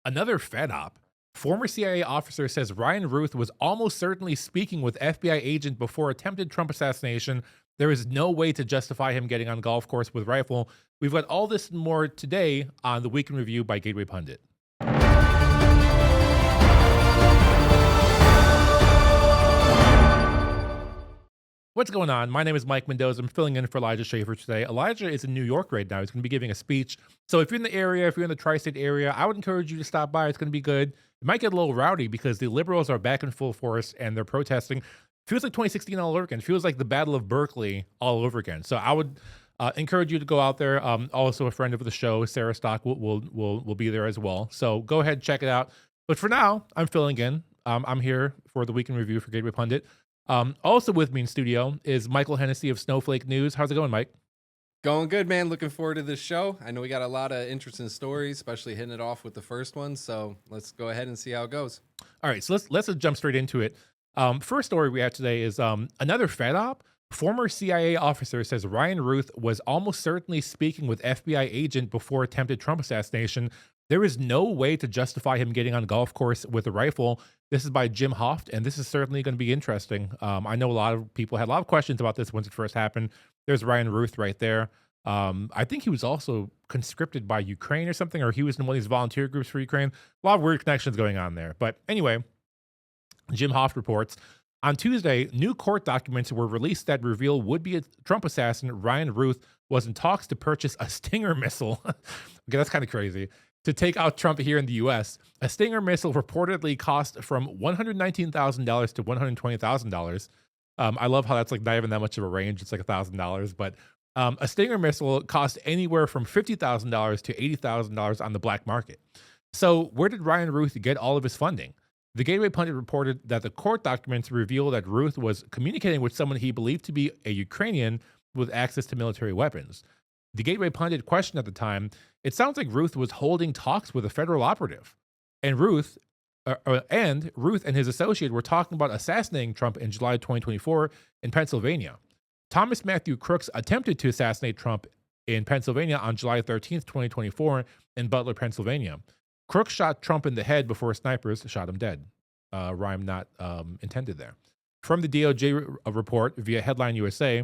Another Fed op. Former CIA officer says Ryan Routh was almost certainly speaking with FBI agent before attempted Trump assassination. There is no way to justify him getting on golf course with rifle. We've got all this and more today on the Week in Review by Gateway Pundit. What's going on? My name is Mike Mendoza. I'm filling in for Elijah Schaefer today. Elijah is in New York right now. He's going to be giving a speech. So if you're in the area, if you're in the tri-state area, I would encourage you to stop by. It's going to be good. It might get a little rowdy because the liberals are back in full force and they're protesting. Feels like 2016 all over again. Feels like the Battle of Berkeley all over again. So I would encourage you to go out there. Also, a friend of the show, Sarah Stock, will be there as well. So go ahead, check it out. But for now, I'm filling in. I'm here for the Week in Review for Gateway Pundit. Also with me in studio is Michael Hennessy of Snowflake News. How's it going, Mike? Going good, man. Looking forward to this show. I know we got a lot of interesting stories, especially hitting it off with the first one. So let's go ahead and see how it goes. All right, so let's just jump straight into it. First story we have today is another Fed op. Former CIA officer says Ryan Routh was almost certainly speaking with FBI agent before attempted Trump assassination. There is no way to justify him getting on a golf course with a rifle. This is by Jim Hoft, and this is certainly going to be interesting. I know a lot of people had a lot of questions about this once it first happened. There's Ryan Routh right there. I think he was also conscripted by Ukraine or something, or he was in one of these volunteer groups for Ukraine. A lot of weird connections going on there. But anyway, Jim Hoft reports, on Tuesday, new court documents were released that reveal would-be Trump assassin Ryan Routh was in talks to purchase a Stinger missile. Okay, that's kind of crazy. To take out Trump here in the U.S. A Stinger missile reportedly cost from $119,000 to $120,000. I love how that's like not even that much of a range. It's like $1,000. But a Stinger missile cost anywhere from $50,000 to $80,000 on the black market. So where did Ryan Routh get all of his funding? The Gateway Pundit reported that the court documents reveal that Routh was communicating with someone he believed to be a Ukrainian with access to military weapons. The Gateway Pundit questioned at the time, it sounds like Routh was holding talks with a federal operative. And Routh and his associate were talking about assassinating Trump in July 2024 in Pennsylvania. Thomas Matthew Crooks attempted to assassinate Trump in Pennsylvania on July 13th, 2024 in Butler, Pennsylvania. Crooks shot Trump in the head before snipers shot him dead. Rhyme not intended there. From the DOGE report via Headline USA,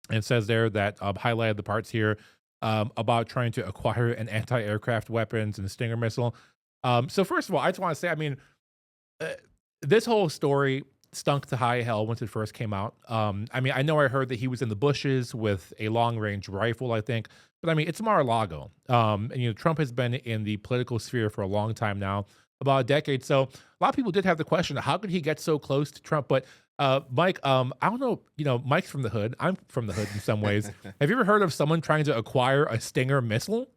and it says there that highlighted the parts here about trying to acquire an anti-aircraft weapons and a Stinger missile. So first of all, I just want to say, I mean, this whole story stunk to high hell once it first came out. I mean, I know I heard that he was in the bushes with a long-range rifle, I think. But I mean, it's Mar-a-Lago. And, you know, Trump has been in the political sphere for a long time now, about a decade. So a lot of people did have the question, how could he get so close to Trump? But Mike, I don't know, you know, Mike's from the hood. I'm from the hood in some ways. Have you ever heard of someone trying to acquire a Stinger missile?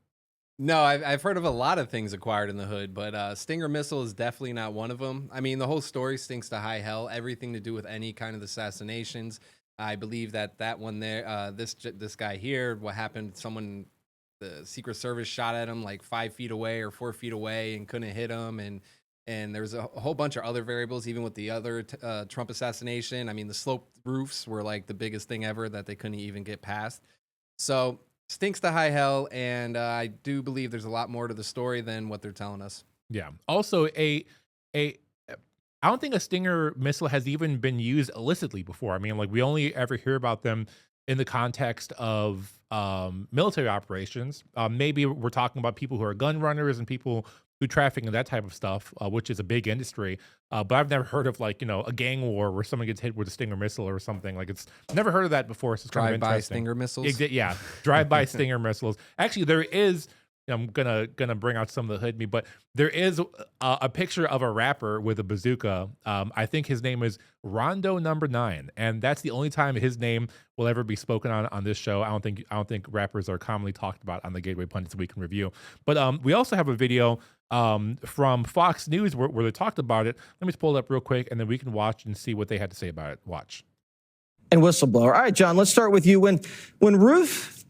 No, I've heard of a lot of things acquired in the hood, but Stinger missile is definitely not one of them. I mean, the whole story stinks to high hell. Everything to do with any kind of assassinations. I believe that one there, this guy here, what happened? Someone, the Secret Service shot at him like 5 feet away or 4 feet away and couldn't hit him, and there's a whole bunch of other variables, even with the other Trump assassination. I mean, the sloped roofs were like the biggest thing ever that they couldn't even get past. So stinks to high hell, and I do believe there's a lot more to the story than what they're telling us. Yeah. Also, I don't think a Stinger missile has even been used illicitly before. I mean, like, we only ever hear about them in the context of military operations. Maybe we're talking about people who are gun runners and people who traffic and that type of stuff, which is a big industry. But I've never heard of, like, you know, a gang war where someone gets hit with a Stinger missile or something. Like, it's never heard of that before. So it's kind of interesting. Drive-by Stinger missiles? Yeah, drive-by Stinger missiles. Actually, there is, I'm gonna bring out some of the hood me, but there is a picture of a rapper with a bazooka. I think his name is Rondo Number 9, and that's the only time his name will ever be spoken on this show. I don't think rappers are commonly talked about on the Gateway Pundits Week in Review. But we also have a video from Fox News where they talked about it. Let me just pull it up real quick, and then we can watch and see what they had to say about it. Watch. And Whistleblower. All right, John, let's start with you. When Routh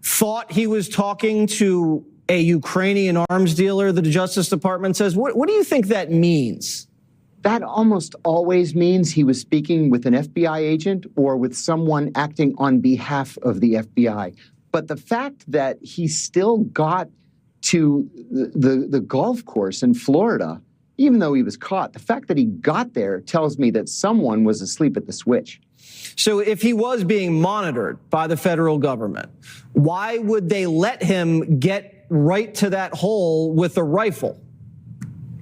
thought he was talking to a Ukrainian arms dealer, the Justice Department says, what do you think that means? That almost always means he was speaking with an FBI agent or with someone acting on behalf of the FBI. But the fact that he still got to the golf course in Florida, even though he was caught. The fact that he got there tells me that someone was asleep at the switch. So if he was being monitored by the federal government, why would they let him get right to that hole with a rifle?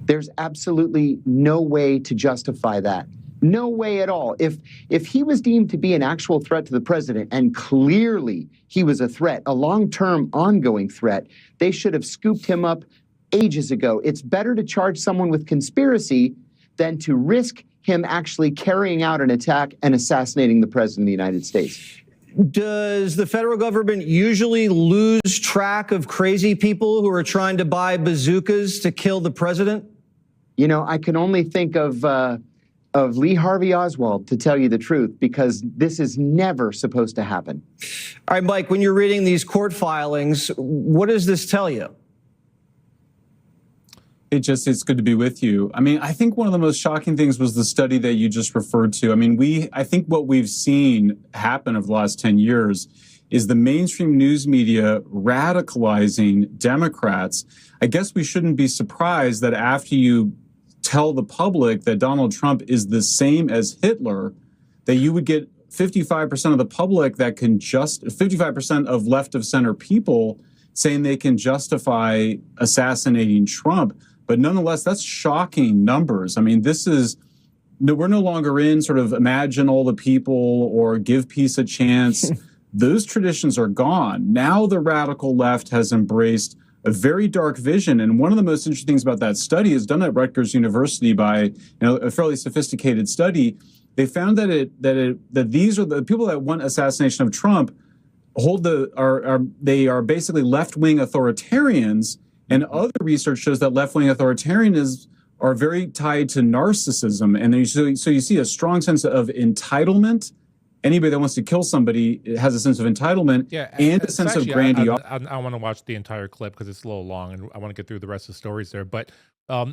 There's absolutely no way to justify that. No way at all. If he was deemed to be an actual threat to the president, and clearly he was a threat, a long-term ongoing threat, they should have scooped him up ages ago. It's better to charge someone with conspiracy than to risk him actually carrying out an attack and assassinating the president of the United States. Does the federal government usually lose track of crazy people who are trying to buy bazookas to kill the president? You know, I can only think of Lee Harvey Oswald, to tell you the truth, because this is never supposed to happen. All right, Mike, when you're reading these court filings, what does this tell you? It's good to be with you. I mean, I think one of the most shocking things was the study that you just referred to. I mean, I think what we've seen happen over the last 10 years is the mainstream news media radicalizing Democrats. I guess we shouldn't be surprised that after you tell the public that Donald Trump is the same as Hitler, that you would get 55% of the public 55% of left of center people saying they can justify assassinating Trump. But nonetheless, that's shocking numbers. I mean, we're no longer in sort of imagine all the people or give peace a chance. Those traditions are gone. Now the radical left has embraced a very dark vision. And one of the most interesting things about that study is done at Rutgers University by a fairly sophisticated study. They found that these are the people that want assassination of Trump they are basically left-wing authoritarians. And other research shows that left-wing authoritarians are very tied to narcissism. And so you see a strong sense of entitlement. Anybody that wants to kill somebody has a sense of entitlement and a sense of grandiosity. I want to watch the entire clip because it's a little long and I want to get through the rest of the stories there. But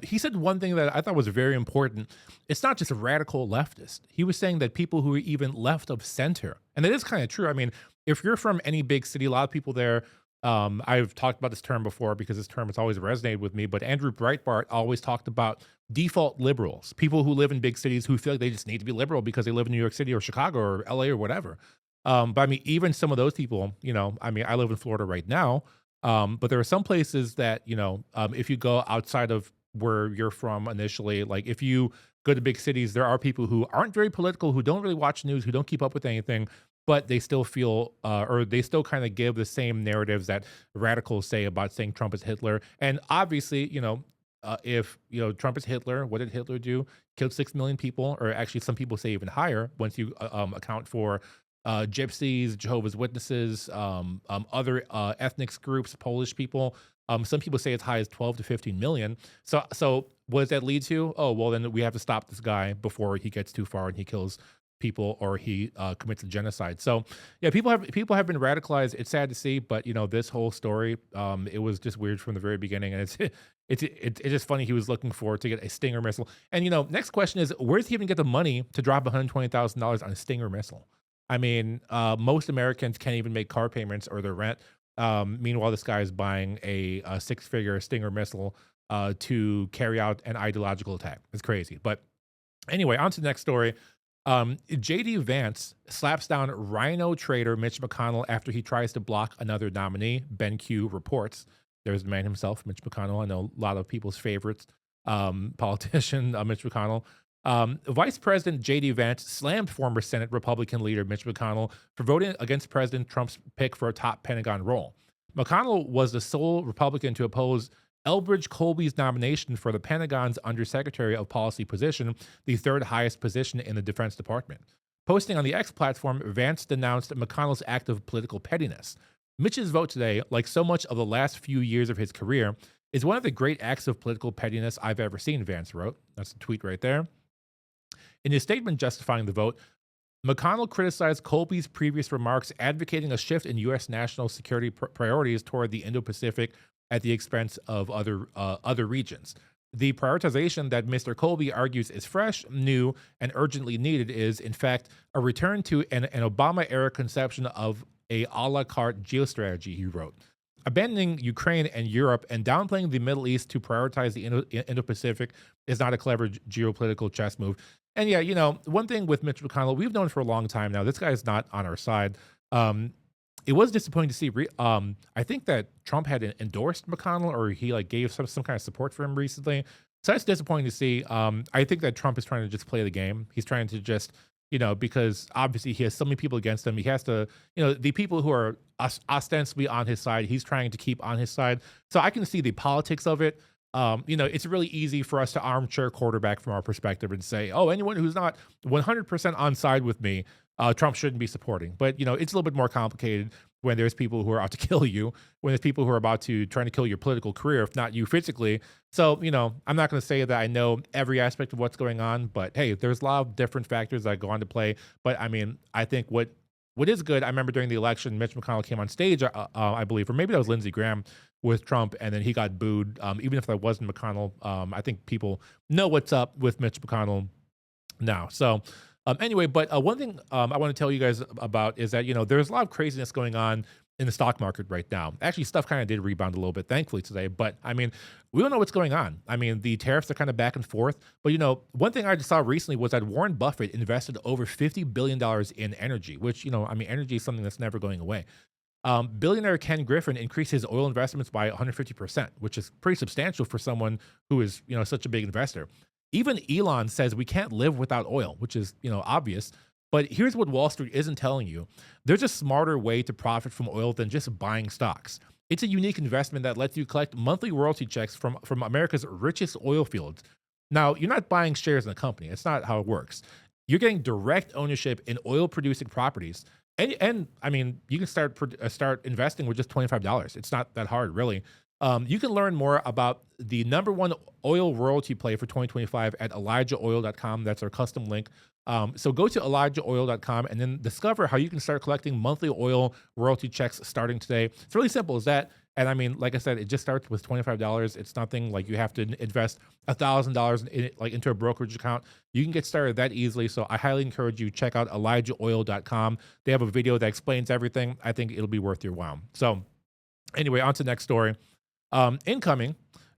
he said one thing that I thought was very important. It's not just a radical leftist. He was saying that people who are even left of center, and it is kind of true. I mean, if you're from any big city, a lot of people there, I've talked about this term before because this term has always resonated with me, but Andrew Breitbart always talked about default liberals, people who live in big cities who feel like they just need to be liberal because they live in New York City or Chicago or LA or whatever. But I mean, even some of those people, I mean, I live in Florida right now, but there are some places that, if you go outside of where you're from initially, like if you go to big cities, there are people who aren't very political, who don't really watch news, who don't keep up with anything, but they still feel, or they still kind of give the same narratives that radicals say about saying Trump is Hitler. And obviously, if Trump is Hitler, what did Hitler do? Killed 6 million people, or actually some people say even higher once you account for gypsies, Jehovah's Witnesses, other ethnic groups, Polish people. Some people say as high as 12 to 15 million. So what does that lead to? Oh, well, then we have to stop this guy before he gets too far and he kills people or he commits a genocide. So yeah, people have been radicalized. It's sad to see, but this whole story, it was just weird from the very beginning, and it's just funny. He was looking forward to get a Stinger missile, and next question is, where does he even get the money to drop $120,000 on a Stinger missile? I mean, most Americans can't even make car payments or their rent. Meanwhile, this guy is buying a six-figure Stinger missile to carry out an ideological attack. It's crazy. But anyway, on to the next story. JD Vance slaps down RINO traitor Mitch McConnell after he tries to block another nominee, Ben Q reports. There's the man himself, Mitch McConnell. I know a lot of people's favorites, politician Mitch McConnell. Vice President JD Vance slammed former Senate Republican leader Mitch McConnell for voting against President Trump's pick for a top Pentagon role. McConnell was the sole Republican to oppose Elbridge Colby's nomination for the Pentagon's Undersecretary of Policy position, the third highest position in the Defense Department. Posting on the X platform, Vance denounced McConnell's act of political pettiness. Mitch's vote today, like so much of the last few years of his career, is one of the great acts of political pettiness I've ever seen, Vance wrote. That's the tweet right there. In his statement justifying the vote, McConnell criticized Colby's previous remarks advocating a shift in U.S. national security priorities toward the Indo-Pacific at the expense of other regions. The prioritization that Mr. Colby argues is fresh, new, and urgently needed is, in fact, a return to an Obama-era conception of a la carte geostrategy, he wrote. abandoning Ukraine and Europe and downplaying the Middle East to prioritize the Indo-Pacific is not a clever geopolitical chess move. And yeah, one thing with Mitch McConnell, we've known for a long time now, this guy is not on our side. It was disappointing to see. I think that Trump had endorsed McConnell, or he like gave some kind of support for him recently. So that's disappointing to see. I think that Trump is trying to just play the game. He's trying to just, because obviously he has so many people against him. He has to, the people who are ostensibly on his side, he's trying to keep on his side. So I can see the politics of it. It's really easy for us to armchair quarterback from our perspective and say, oh, anyone who's not 100% on side with me, Trump shouldn't be supporting. But, it's a little bit more complicated when there's people who are out to kill you, when there's people who are about to trying to kill your political career, if not you physically. So, I'm not going to say that I know every aspect of what's going on, but hey, there's a lot of different factors that go into play. But I mean, I think what is good, I remember during the election, Mitch McConnell came on stage, I believe, or maybe that was Lindsey Graham with Trump, and then he got booed. Even if that wasn't McConnell, I think people know what's up with Mitch McConnell now. So, anyway, but one thing I want to tell you guys about is that, there's a lot of craziness going on in the stock market right now. Actually, stuff kind of did rebound a little bit, thankfully, today. But, I mean, we don't know what's going on. I mean, the tariffs are kind of back and forth. But, one thing I just saw recently was that Warren Buffett invested over $50 billion in energy, which, energy is something that's never going away. Billionaire Ken Griffin increased his oil investments by 150%, which is pretty substantial for someone who is, such a big investor. Even Elon says we can't live without oil, which is, obvious. But here's what Wall Street isn't telling you. There's a smarter way to profit from oil than just buying stocks. It's a unique investment that lets you collect monthly royalty checks from America's richest oil fields. Now, you're not buying shares in a company. It's not how it works. You're getting direct ownership in oil-producing properties. And I mean, you can start investing with just $25. It's not that hard, really. You can learn more about the #1 oil royalty play for 2025 at ElijahOil.com. That's our custom link. So go to ElijahOil.com and then discover how you can start collecting monthly oil royalty checks starting today. It's really simple as that. And I mean, like I said, it just starts with $25. It's nothing like you have to invest $1,000 in it, like into a brokerage account. You can get started that easily. So I highly encourage you check out ElijahOil.com. They have a video that explains everything. I think it'll be worth your while. So anyway, on to the next story. Incoming,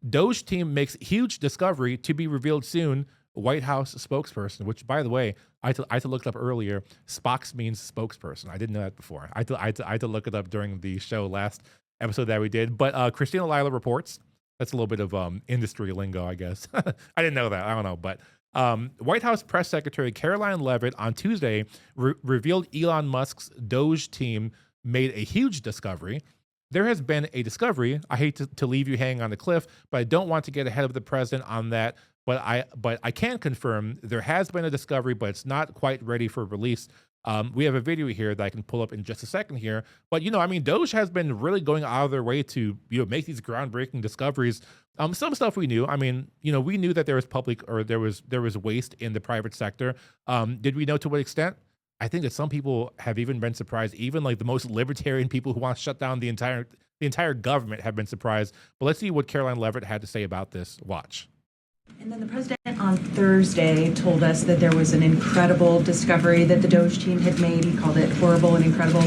DOGE team makes huge discovery to be revealed soon. White House spokesperson, which, by the way, I had to look it up earlier. Spox means spokesperson. I didn't know that before. I had to look it up during the show last episode that we did. But Christina Lila reports. That's a little bit of industry lingo, I guess. I didn't know that. I don't know. But White House Press Secretary Caroline Leavitt on Tuesday revealed Elon Musk's DOGE team made a huge discovery. There has been a discovery. I hate to leave you hanging on the cliff, but I don't want to get ahead of the president on that. But I can confirm there has been a discovery, but it's not quite ready for release. We have a video here that I can pull up in just a second here. But, DOGE has been really going out of their way to, make these groundbreaking discoveries. Some stuff we knew. I mean, we knew that there was there was waste in the private sector. Did we know to what extent? I think that some people have even been surprised. Even like the most libertarian people who want to shut down the entire government have been surprised. But let's see what Caroline Leavitt had to say about this. Watch. And then the president on Thursday told us that there was an incredible discovery that the DOGE team had made. He called it horrible and incredible.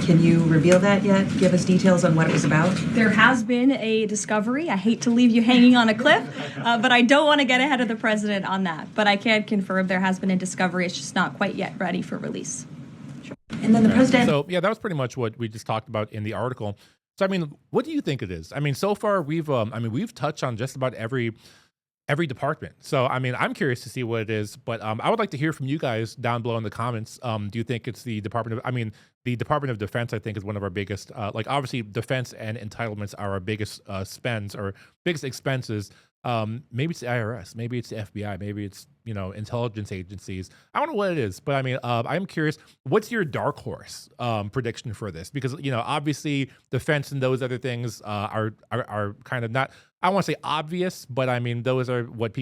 Can you reveal that yet? Give us details on what it was about? There has been a discovery. I hate to leave you hanging on a cliff, but I don't want to get ahead of the president on that. But I can confirm there has been a discovery. It's just not quite yet ready for release. Sure. And then the president... So, yeah, that was pretty much what we just talked about in the article. So, I mean, what do you think it is? I mean, so far we've touched on just about every department. So, I mean, I'm curious to see what it is, but I would like to hear from you guys down below in the comments. Do you think it's the Department of Defense, I think, is one of our biggest, obviously defense and entitlements are our biggest spends or biggest expenses. Maybe it's the IRS, maybe it's the FBI, maybe it's, intelligence agencies. I don't know what it is, but I mean, I'm curious, what's your dark horse prediction for this? Because, obviously defense and those other things are kind of not, I want to say obvious, but I mean, those are what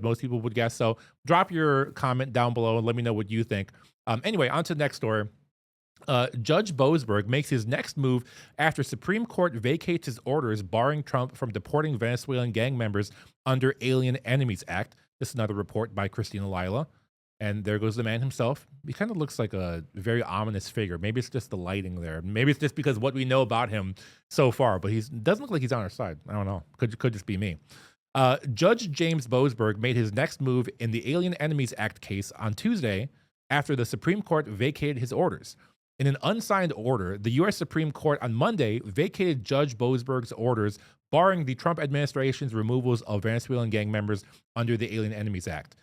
most people would guess. So drop your comment down below and let me know what you think. Anyway, on to the next story. Judge Boasberg makes his next move after Supreme Court vacates his orders barring Trump from deporting Venezuelan gang members under Alien Enemies Act. This is another report by Christina Lila. And there goes the man himself. He kind of looks like a very ominous figure. Maybe it's just the lighting there. Maybe it's just because what we know about him so far, but he doesn't look like he's on our side. I don't know. Could just be me. Judge James Boasberg made his next move in the Alien Enemies Act case on Tuesday after the Supreme Court vacated his orders. In an unsigned order, the U.S. Supreme Court on Monday vacated Judge Boasberg's orders barring the Trump administration's removals of Venezuelan gang members under the Alien Enemies Act.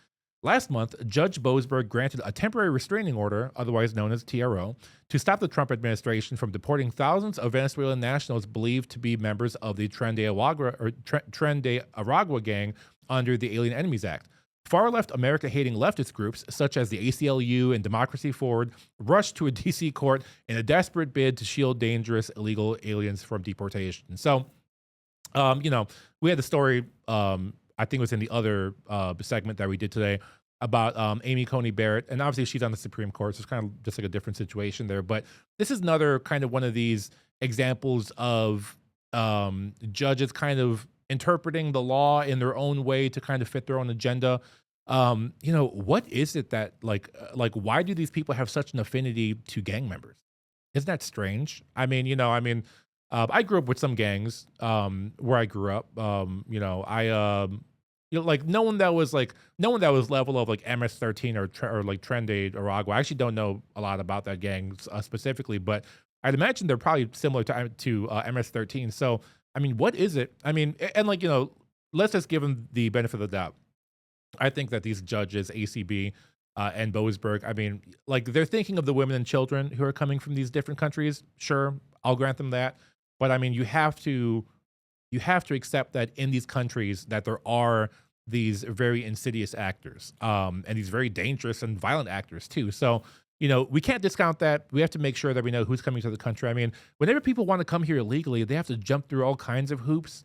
Last month, Judge Boasberg granted a temporary restraining order, otherwise known as TRO, to stop the Trump administration from deporting thousands of Venezuelan nationals believed to be members of the Tren de Aragua gang under the Alien Enemies Act. Far-left America-hating leftist groups, such as the ACLU and Democracy Forward, rushed to a D.C. court in a desperate bid to shield dangerous illegal aliens from deportation. So, we had the story, I think it was in the other segment that we did today, about Amy Coney Barrett. And obviously she's on the Supreme Court, so it's kind of just like a different situation there. But this is another kind of one of these examples of judges kind of interpreting the law in their own way to kind of fit their own agenda. What is it that like why do these people have such an affinity to gang members? Isn't that strange? I grew up with some gangs where I grew up. No one that was level of like MS-13 or like Tren de Aragua. I actually don't know a lot about that gang specifically, but I'd imagine they're probably similar to MS-13. So, what is it? Let's just give them the benefit of the doubt. I think that these judges, ACB and Boasberg, they're thinking of the women and children who are coming from these different countries. Sure, I'll grant them that. But you have to accept that in these countries that there are these very insidious actors and these very dangerous and violent actors too. So, we can't discount that. We have to make sure that we know who's coming to the country. Whenever people want to come here illegally, they have to jump through all kinds of hoops.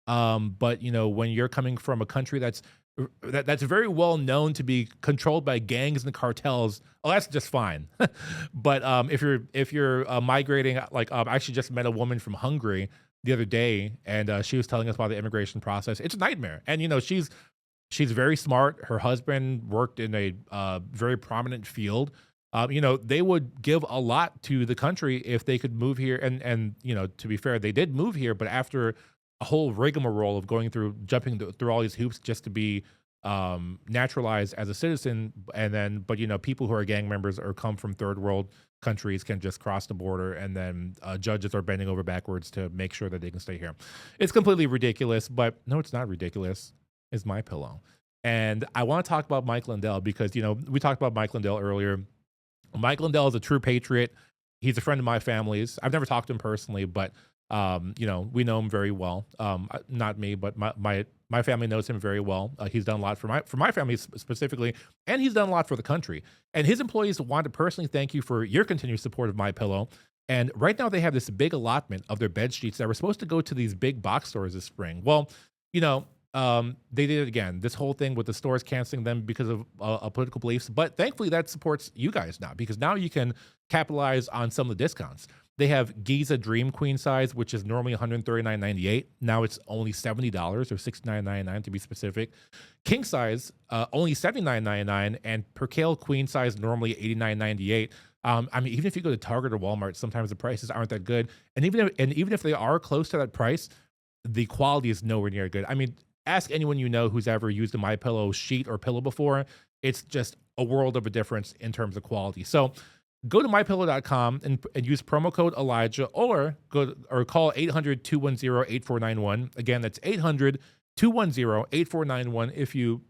But when you're coming from a country that's very well known to be controlled by gangs and cartels, that's just fine. But if you're migrating, I actually just met a woman from Hungary the other day, and she was telling us about the immigration process. It's a nightmare, and she's very smart. Her husband worked in a very prominent field. They would give a lot to the country if they could move here, and to be fair, they did move here, but after a whole rigmarole of jumping through all these hoops just to be naturalized as a citizen. And then, but people who are gang members or come from third world countries can just cross the border, and then judges are bending over backwards to make sure that they can stay here. It's completely ridiculous, but no, it's not ridiculous. It's my pillow. And I want to talk about Mike Lindell because, we talked about Mike Lindell earlier. Mike Lindell is a true patriot. He's a friend of my family's. I've never talked to him personally, but we know him very well. Not me, but my family knows him very well. He's done a lot for my family specifically, and he's done a lot for the country. And his employees want to personally thank you for your continued support of My Pillow. And right now they have this big allotment of their bed sheets that were supposed to go to these big box stores this spring. Well, they did it again. This whole thing with the stores canceling them because of political beliefs. But thankfully that supports you guys now, because now you can capitalize on some of the discounts. They have Giza Dream Queen size, which is normally $139.98. Now it's only $70 or $69.99 to be specific. King size, only $79.99, and Percale Queen size normally $89.98. Even if you go to Target or Walmart, sometimes the prices aren't that good. And even if they are close to that price, the quality is nowhere near good. Ask anyone who's ever used a MyPillow sheet or pillow before. It's just a world of a difference in terms of quality. So go to mypillow.com and use promo code Elijah, or call 800-210-8491. Again, that's 800-210-8491 if you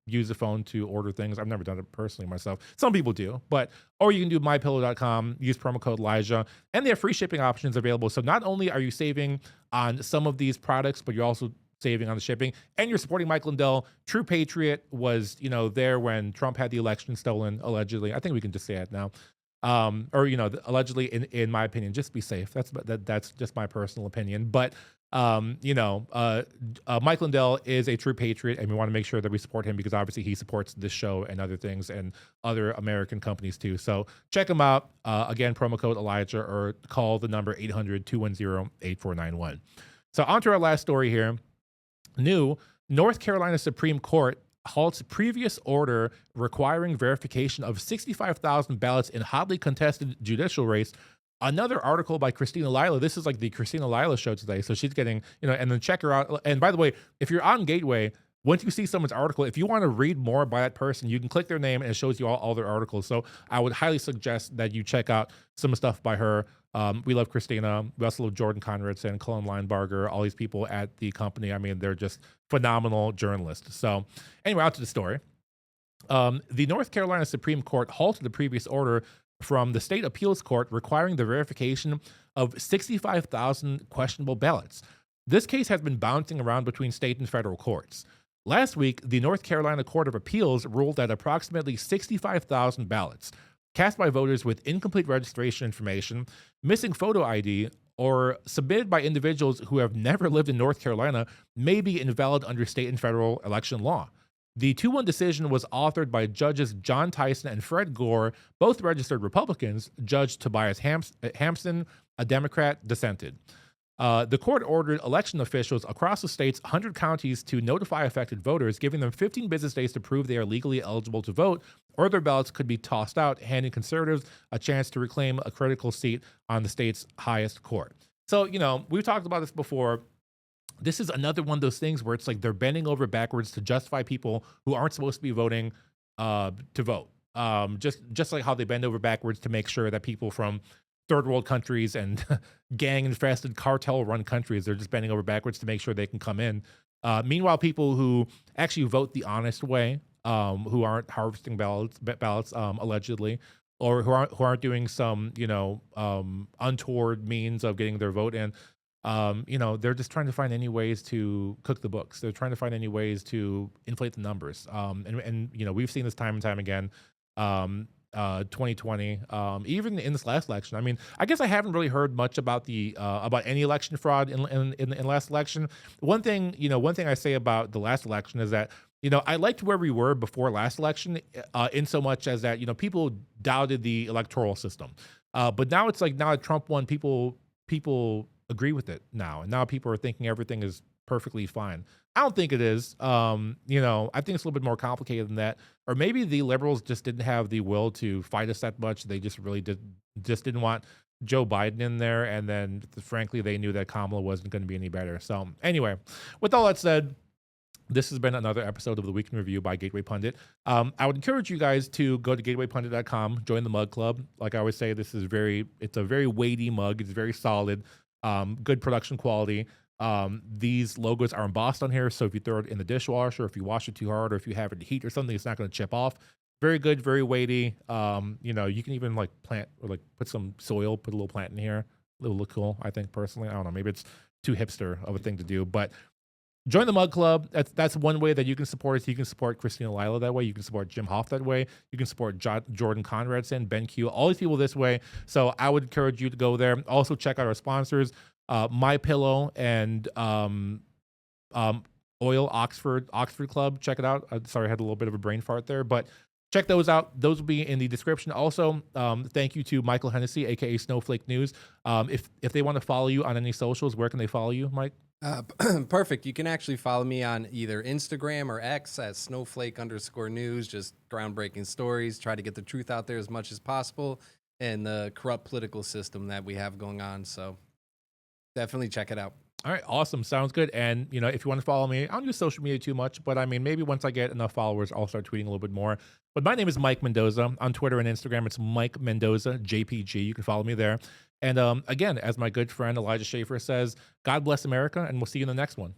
use the phone to order things. I've never done it personally myself. Some people do, or you can do mypillow.com, use promo code Elijah, and they have free shipping options available. So not only are you saving on some of these products, but you're also saving on the shipping, and you're supporting Mike Lindell. True patriot, was there when Trump had the election stolen, allegedly. I think we can just say it now. Allegedly, in my opinion. Just be safe. That's just my personal opinion. But Mike Lindell is a true patriot, and we want to make sure that we support him, because obviously he supports this show and other things and other American companies too. So check him out. Again, promo code Elijah, or call the number 800-210-8491. So on to our last story here. New North Carolina Supreme Court Halts' previous order requiring verification of 65,000 ballots in hotly contested judicial race. Another article by Christina Lila. This is like the Christina Lila show today. So she's getting, and then check her out. And by the way, if you're on Gateway, once you see someone's article, if you want to read more by that person, you can click their name and it shows you all their articles. So I would highly suggest that you check out some stuff by her. We love Christina. We also love Jordan Conradson, Cullen Linebarger, all these people at the company. I mean, they're just phenomenal journalists. So anyway, out to the story. The North Carolina Supreme Court halted the previous order from the state appeals court requiring the verification of 65,000 questionable ballots. This case has been bouncing around between state and federal courts. Last week, the North Carolina Court of Appeals ruled that approximately 65,000 ballots cast by voters with incomplete registration information, missing photo ID, or submitted by individuals who have never lived in North Carolina may be invalid under state and federal election law. The 2-1 decision was authored by Judges John Tyson and Fred Gore, both registered Republicans. Judge Tobias Hampson, a Democrat, dissented. The court ordered election officials across the state's 100 counties to notify affected voters, giving them 15 business days to prove they are legally eligible to vote, or their ballots could be tossed out, handing conservatives a chance to reclaim a critical seat on the state's highest court. So, we've talked about this before. This is another one of those things where it's like they're bending over backwards to justify people who aren't supposed to be voting to vote. Just like how they bend over backwards to make sure that people from third world countries and gang-infested, cartel-run countries, they're just bending over backwards to make sure they can come in. Meanwhile, people who actually vote the honest way, who aren't harvesting ballots allegedly, or who aren't doing some untoward means of getting their vote in. They're just trying to find any ways to cook the books. They're trying to find any ways to inflate the numbers. And we've seen this time and time again. 2020, even in this last election. I mean, I guess I haven't really heard much about about any election fraud in last election. One thing I say about the last election is that I liked where we were before last election, in so much as that people doubted the electoral system, but now it's like now that Trump won, people agree with it now, and now people are thinking everything is perfectly fine. I don't think it is. I think it's a little bit more complicated than that. Or maybe the liberals just didn't have the will to fight us that much. They just really didn't want Joe Biden in there. And then, frankly, they knew that Kamala wasn't going to be any better. So anyway, with all that said, this has been another episode of the Week in Review by Gateway Pundit. I would encourage you guys to go to gatewaypundit.com, join the mug club. Like I always say, it's a very weighty mug. It's very solid, good production quality. These logos are embossed on here, so if you throw it in the dishwasher, if you wash it too hard, or if you have it in heat or something, it's not going to chip off. Very good, very weighty. You can even plant or put some soil, put a little plant in here. It'll look cool, I think, personally. I don't know, maybe it's too hipster of a thing to do, but join the Mug Club. That's one way that you can support us. You can support Christina Lila that way. You can support Jim Hoff that way. You can support Jordan Conradson, Ben Q, all these people this way. So I would encourage you to go there. Also check out our sponsors, My Pillow and Oil Oxford Club. Check it out. Sorry, I had a little bit of a brain fart there, but check those out. Those will be in the description. Also, thank you to Michael Hennessy, aka Snowflake News. If they want to follow you on any socials, where can they follow you, Mike? Perfect. You can actually follow me on either Instagram or X at snowflake_news. Just groundbreaking stories. Try to get the truth out there as much as possible, and the corrupt political system that we have going on. So definitely check it out. All right, awesome. Sounds good. And, if you want to follow me, I don't use social media too much, but I mean, maybe once I get enough followers, I'll start tweeting a little bit more. But my name is Mike Mendoza. On Twitter and Instagram, it's Mike Mendoza, JPG. You can follow me there. And again, as my good friend Elijah Schaefer says, God bless America, and we'll see you in the next one.